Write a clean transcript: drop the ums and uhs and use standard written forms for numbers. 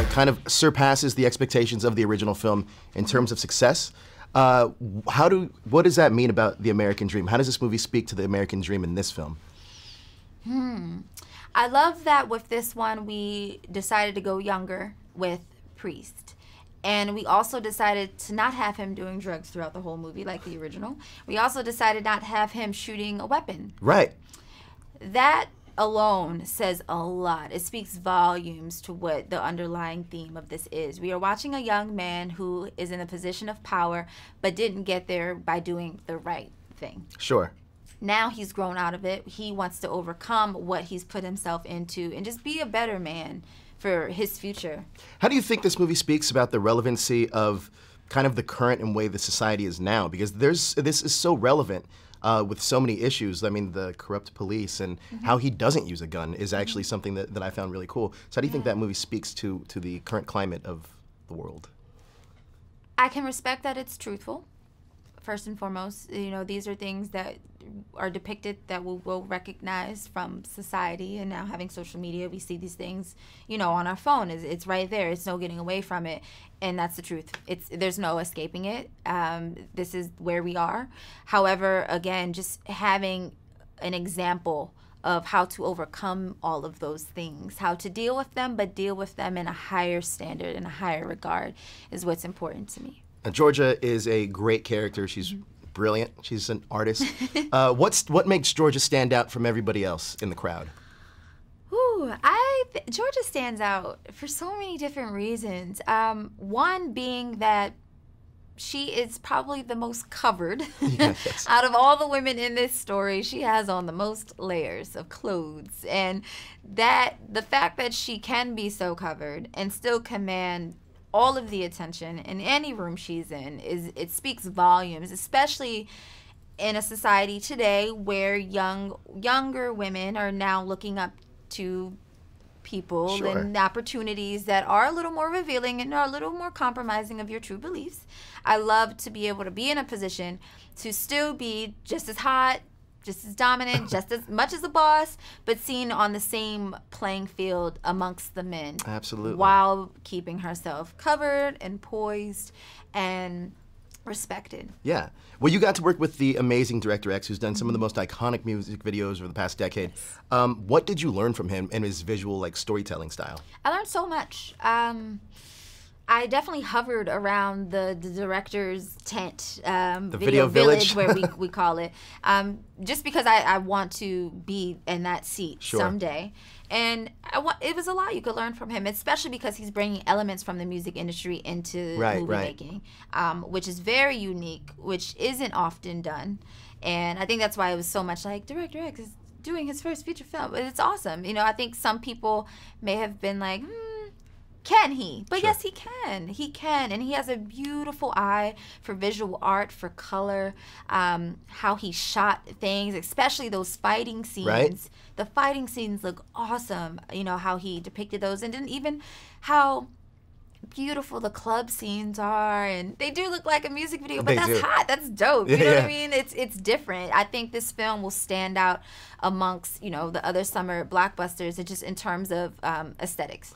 kind of surpasses the expectations of the original film in terms of success. What does that mean about the American dream? How does this movie speak to the American dream in this film? I love that with this one we decided to go younger with Priest. And we also decided to not have him doing drugs throughout the whole movie like the original. We also decided not to have him shooting a weapon. Right. That alone says a lot. It speaks volumes to what the underlying theme of this is. We are watching a young man who is in a position of power but didn't get there by doing the right thing. Sure. Now he's grown out of it. He wants to overcome what he's put himself into and just be a better man for his future. How do you think this movie speaks about the relevancy of kind of the current and way the society is now? Because this is so relevant with so many issues. I mean, the corrupt police and how he doesn't use a gun is actually something that I found really cool. So how do you think that movie speaks to the current climate of the world? I can respect that it's truthful. First and foremost, you know, these are things that are depicted that we will recognize from society, and now having social media, we see these things, you know, on our phone. It's right there. It's no getting away from it, and that's the truth. There's no escaping it. This is where we are. However, again, just having an example of how to overcome all of those things, how to deal with them, but deal with them in a higher standard, in a higher regard, is what's important to me. Georgia is a great character. She's brilliant. She's an artist. What makes Georgia stand out from everybody else in the crowd? Ooh, Georgia stands out for so many different reasons. One being that she is probably the most covered. Yes. Out of all the women in this story. She has on the most layers of clothes, and the fact that she can be so covered and still command all of the attention in any room she's in it speaks volumes, especially in a society today where younger women are now looking up to people Sure. and opportunities that are a little more revealing and are a little more compromising of your true beliefs. I love to be able to be in a position to still be just as hot, just as dominant, just as much as a boss, but seen on the same playing field amongst the men. Absolutely. While keeping herself covered and poised and respected. Yeah. Well, you got to work with the amazing Director X, who's done some of the most iconic music videos over the past decade. Yes. What did you learn from him and his visual, storytelling style? I learned so much. I definitely hovered around the director's tent, the video village, where we call it, just because I want to be in that seat someday. And it was a lot you could learn from him, especially because he's bringing elements from the music industry into movie making, which is very unique, which isn't often done. And I think that's why it was so much like Director X is doing his first feature film. But it's awesome. You know, I think some people may have been like, can he? But yes, he can. He can. And he has a beautiful eye for visual art, for color, how he shot things, especially those fighting scenes. Right. The fighting scenes look awesome. You know, how he depicted those, and then even how beautiful the club scenes are, and they do look like a music video, but that's hot. That's dope. You know what I mean? It's different. I think this film will stand out amongst, you know, the other summer blockbusters, just in terms of aesthetics.